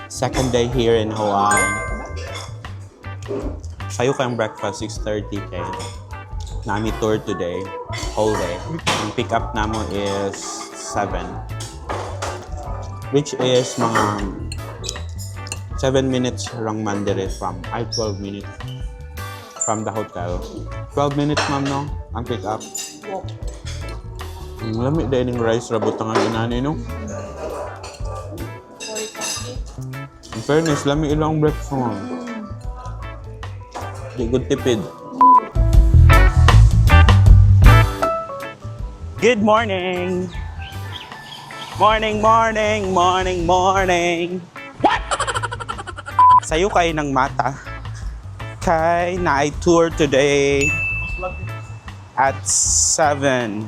Second day here in Hawaii. Sayo kayong breakfast, 6:30 kay. Nami tour today, whole day. Ang pick up namo is 7. Which is mga 7 minutes lang man dire from, 12 minutes from the hotel. 12 minutes ma'am no, ang pick up. Ang lamig dahil ng rice, rabutang ang inani no. In fairness, lamig ilang breakfast ma'am. Di good tipid. Good morning! Morning, morning, morning, morning! What? Sayo kayo ng mata. Kay na I tour today at 7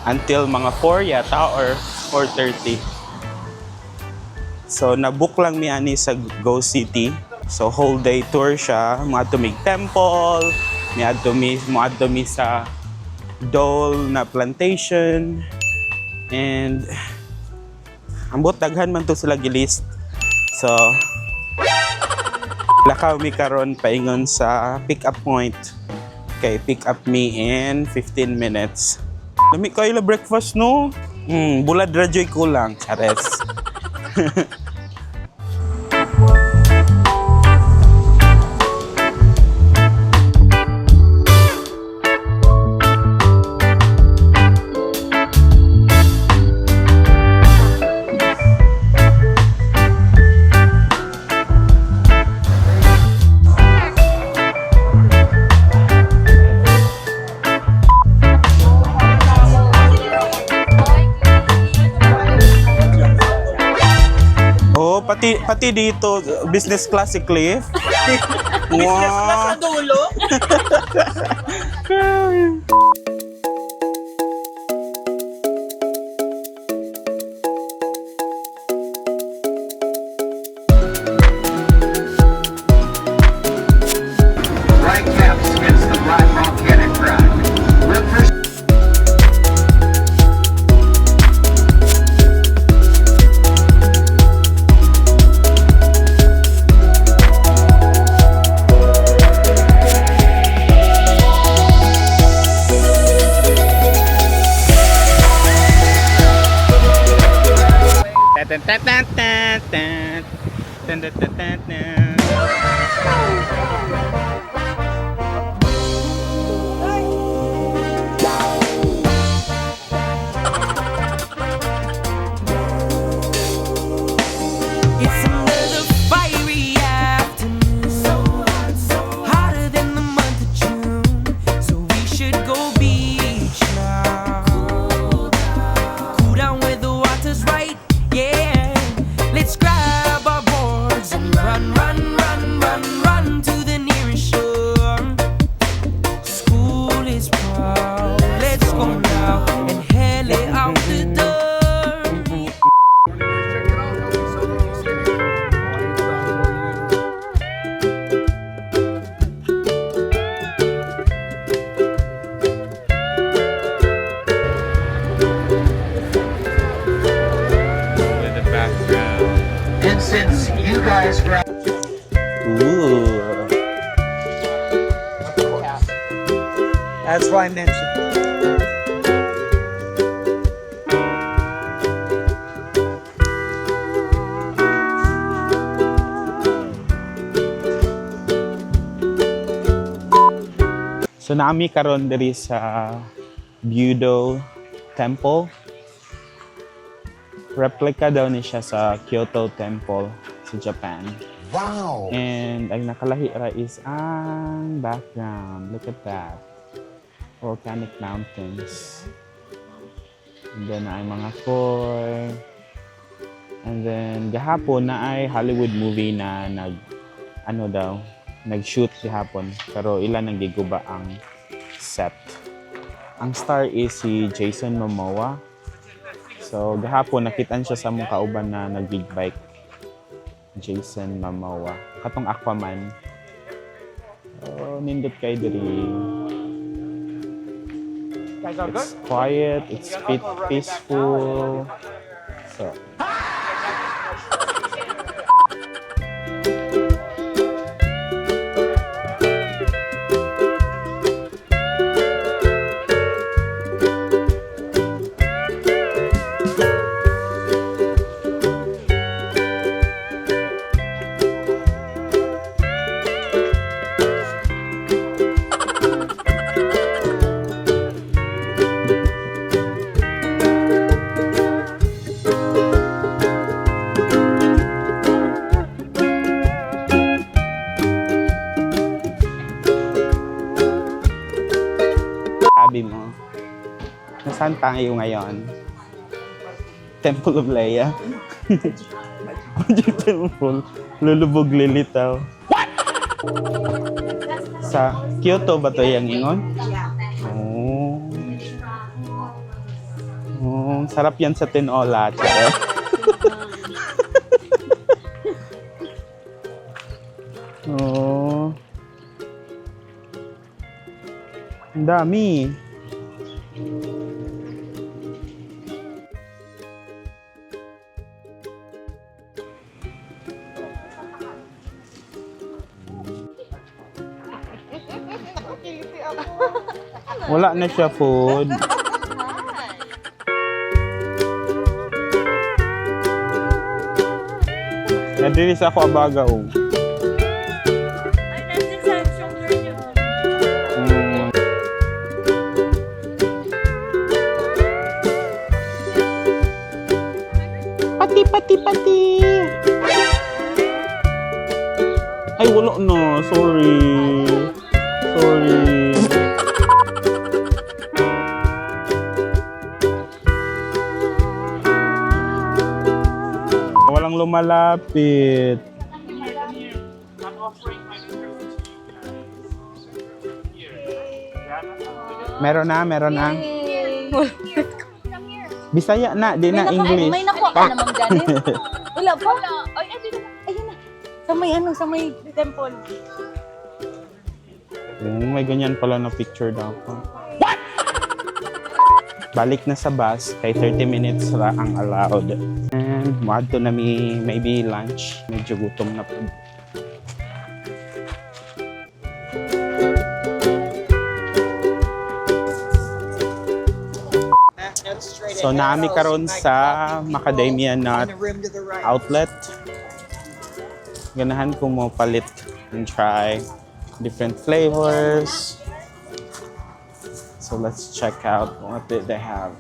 until mga 4 yata or 4:30. So nabook lang mi ani sa Go City. So whole day tour siya. Mga tumig temple, mga mi sa Dole na plantation, and ambot daghan man to sila gilist. So lakaw mi karon paingon sa pick up point. Okay, pick up me in 15 minutes. Lami kayo la breakfast no? Bulad radyoy ko lang, chares. Pati dito, business class si Cliff. Business class sa dulo? Right caps against the black volcanic rock. It's another fiery afternoon, hotter than the month of June. So we should go beach now. Cool down where the water's right, yeah. Let's grab our boards and run, run, run, run, run to the nearest shore. School is proud. Let's go now and hell it out the door. In the background. And since you guys were Ooh. That's why I mentioned. So naami karon diri sa Budo Temple. Replica daw ni siya sa Kyoto Temple sa Japan. wow. And ang nakalahi ra is ang background. Look at that. Volcanic mountains. And then ay mga koi. And then gahapon na ay Hollywood movie na nag-shoot gahapon. Pero ilan ang giguba ang set. Ang star is si Jason Momoa. So gahapon nakitaan siya sa mong kauban na nag-big bike. Jason Momoa. Katong Aquaman. Oh, nindot kay diri. It's quiet, it's peaceful. So Saan tayo ngayon? Temple of Leia. Magic Temple. Lulubog lilitaw. What? Sa Kyoto ba to yung ingon? Oh. Oh, sarap yan sa tinola. Charot. Oh. Ang dami. Wala na siya food. Nadiri sa ako abaga oh. Ay, nandun sa shoulder niyo. Pati. Ay, wala na. Sorry. Walang lumalapit. Meron na. Bisaya na, di na English. May nakuha ka naman ganin. Wala pa. Ay, ayun na. Sa may temple. May ganyan pala na picture dapat. What? Balik na sa bus, kay 30 minutes ra ang allowed. And maadto na maybe lunch. Medyo gutom na po. So naami karon sa Macadamia Nut Outlet. Ganahan ko mo palit and try different flavors. So let's check out what did they have.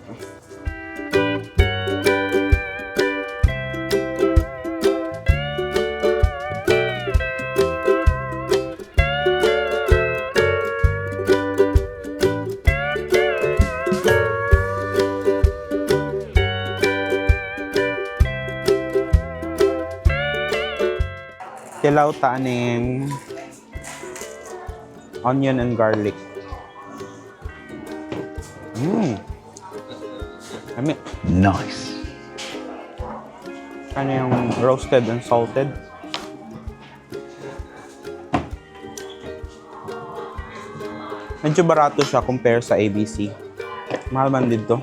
Tilaw taning onion and garlic. Nice. Ano yung roasted and salted? Medyo barato siya compare sa ABC. Mahal man dito.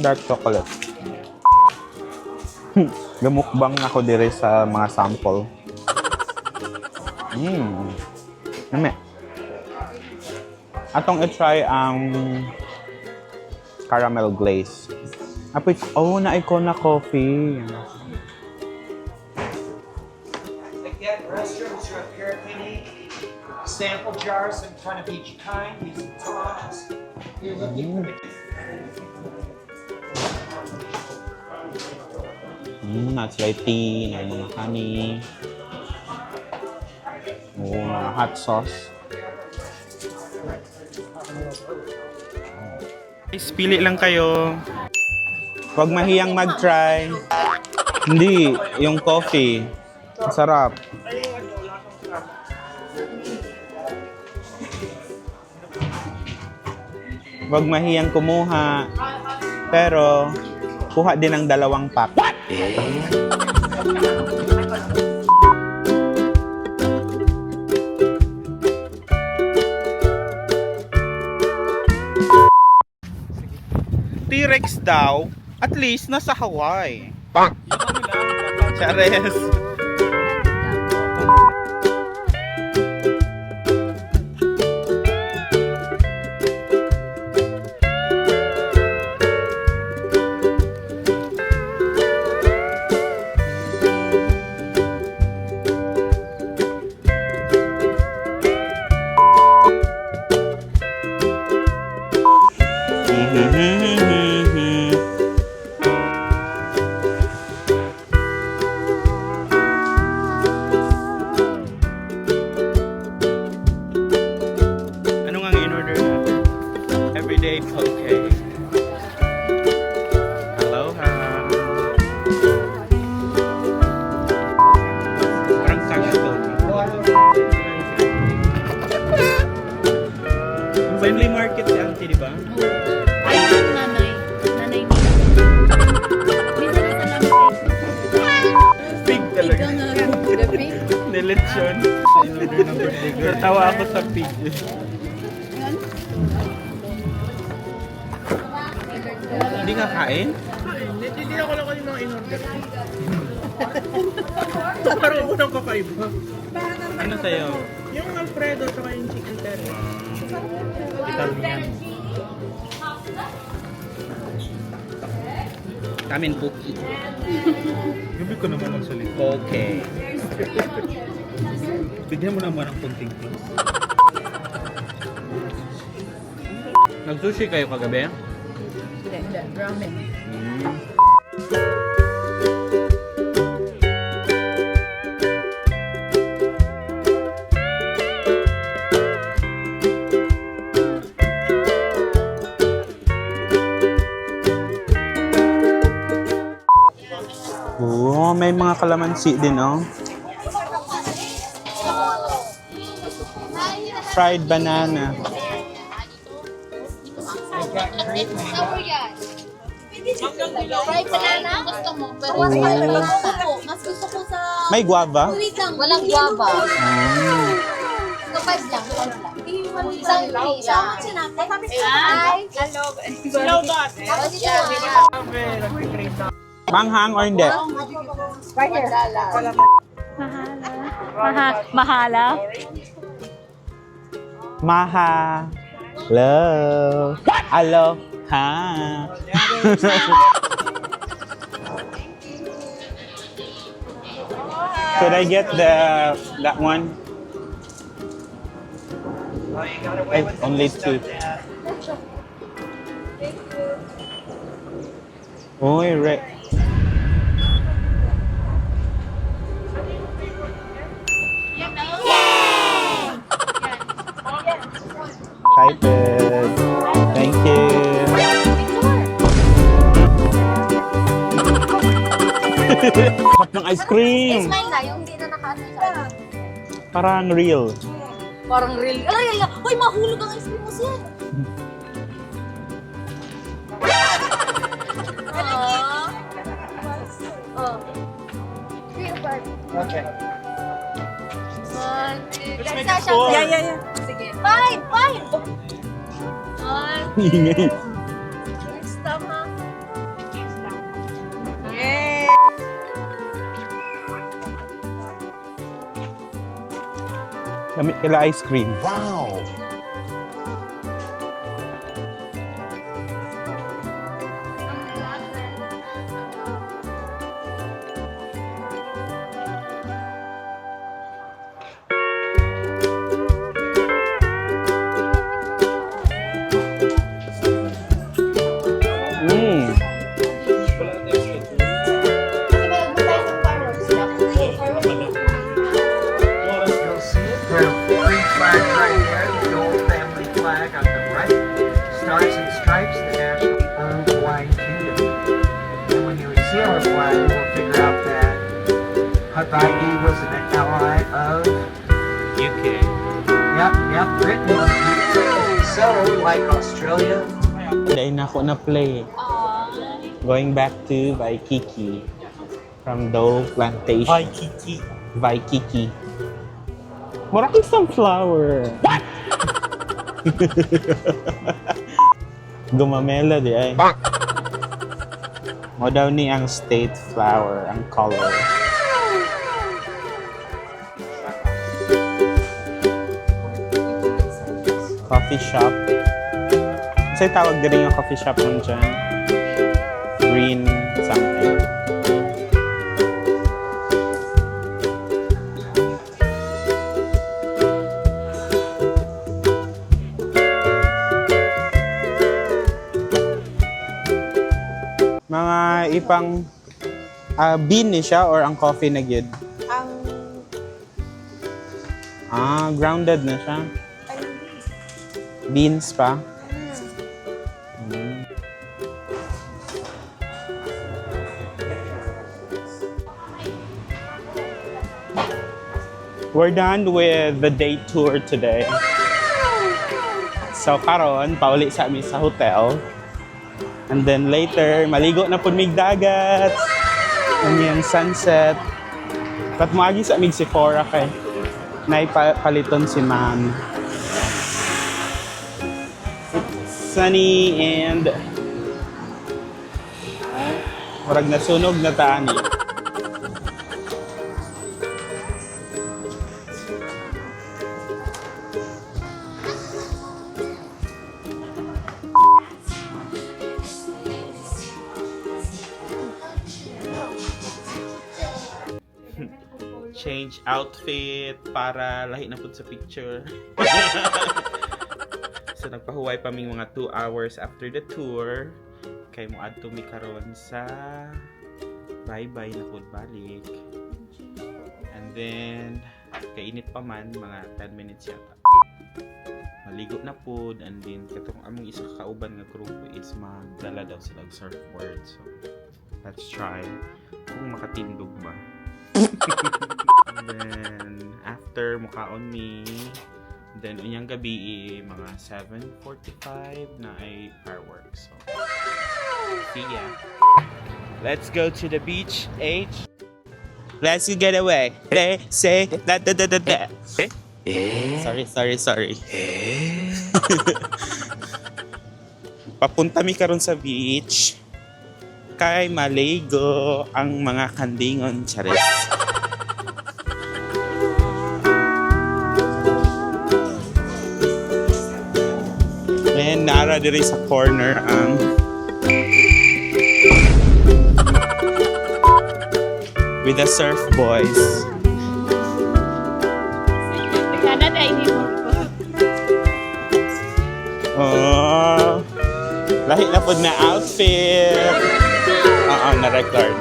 Dark chocolate. Gamukbang ako dire sa mga sample. Nami. Atong i-try ang caramel glaze. Apoy, na-icon na coffee. Again, restrooms are up here if you need sample jars and kind of each kind. These are tongs. You're looking for the Nuts like tea, mga honey. Mga hot sauce. Guys, pili lang kayo. Huwag mahiyang mag-try. Hindi, yung coffee. Masarap. Huwag mahiyang kumuha. Pero, kuha din ang 2 pack. T-Rex daw, at least nasa Hawaii. Chares. Ay, nanay. Nanay niya. Minsan nasa lang Pig Pig ang the pig. Nilitsyon. Natawa ako sa pig. Hindi ka kain? Hindi ako lang yung mga in-order. Parang unang kakaiba. Ano sa'yo? Yung Alfredo tsaka yung chicken curry. Italian. Kamin cookie. Gabi ko naman magsalita. Okay. Bigyan mo naman ng konting please. Nag-sushi kayo kagabi? Hindi. Ramen. Oo, may mga kalamansi din, oh. Fried banana. Fried banana? Gusto mo? Pero mas gusto ko sa... May guava? Wait lang, walang guava. So, 5 lang. Isang pila. Ay, hello. Slow dot! Manghang or hindi? Mahala. Maha. Love. Alo. Ha. Should I get that one? Ay, only 2. Uy, excited. Thank you. Sarap ng ice cream. Smile na, yung hindi na naka-ano sa... Parang real. Parang real. Ay, uy, mahulog ang ice cream mo siya. Oh. Okay. One, two, Let's make Sasha, it four. yeah. Sige. 5. One, Ingay. next time, ha? Gamit kila ice cream. Wow. You'll see it. There are 3 flags right there. The old family flag on the right. Stars and stripes, the national of Hawaiian Kingdom. And when you see our flag, you will figure out that Hawaii was an ally of UK. Yep, Britain was UK. So, like Australia, Dahil na ako na-play. Going back to Waikiki from Dole Plantation. Waikiki. Waikiki. Maraming sunflower. What? Gumamela di ay. Mo daw ni ang state flower, ang color. Coffee shop. Kasi tawag din yung coffee shop nun dyan. Green something. Mga ipang bean ni siya or ang coffee na gyud? Grounded na siya. Beans pa. Mm. We're done with the day tour today. So karon pauli sa amin sa hotel. And then later, maligo na pud mig dagat. And yung sunset. Kat moagi sa mig Sephora kay naipaliton si ma'am. Sunny and murag nasunog na taani. Change outfit para lahi na pud sa picture. So nagpahuway pa ming mga 2 hours after the tour. Kay mo adto mi karon sa bye-bye na pud balik. And then kainit pa man mga 10 minutes yata. Maligo na pud and then katong among isa ka kauban nga grupo is magdala daw sila og surfboard. So let's try kung makatindog ba. And then after mukaon mi, then unyang gabi mga 7:45 na ay fireworks. So see ya. Let's go to the beach, H. Let's get away. Say da da da da da. Sorry. Papunta mi karon sa beach. Kay maligo ang mga kandingon, charis. And nara diri sa corner ang with the surf boys. Oh, lahi na pod na outfit. Na-record.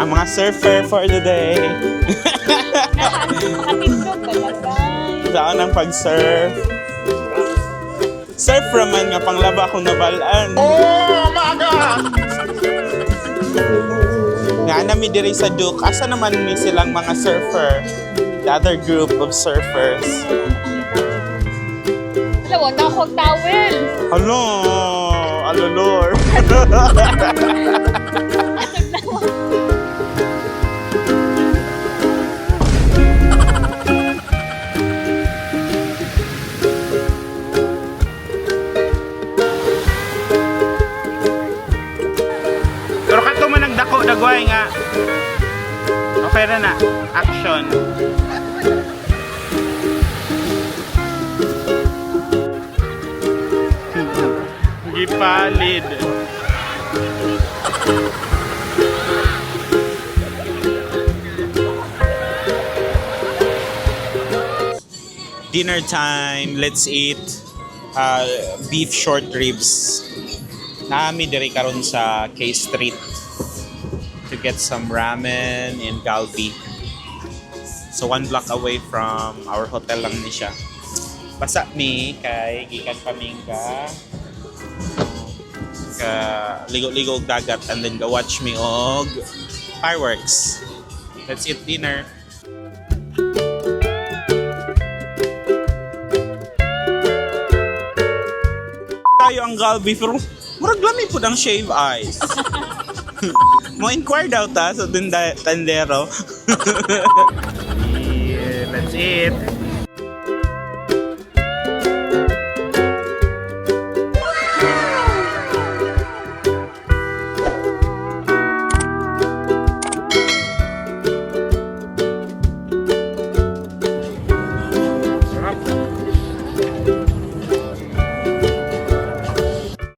Ang mga surfer for the day. Saan ang pag-surf? Surf raman nga panglaba akong nabalaan. Oh my God! Nga nami diri sa Duke. Asa naman may silang mga surfer? The other group of surfers. Wala na akong towel. Hello! Alolor! Pero kato man ang dako dagway nga. Okay na. Action. Gipalid. Dinner time. Let's eat beef short ribs. Naami diri karon sa K Street to get some ramen and galbi. So 1 block away from our hotel lang ni siya. Basa mi kay gikan kaming ka ligo-ligo og dagat and then go watch me og fireworks. Let's eat dinner. Tayo ang galbi pero murag lami po ang shave ice. Mo inquire daw ta sa tendero. Yeah, let's eat.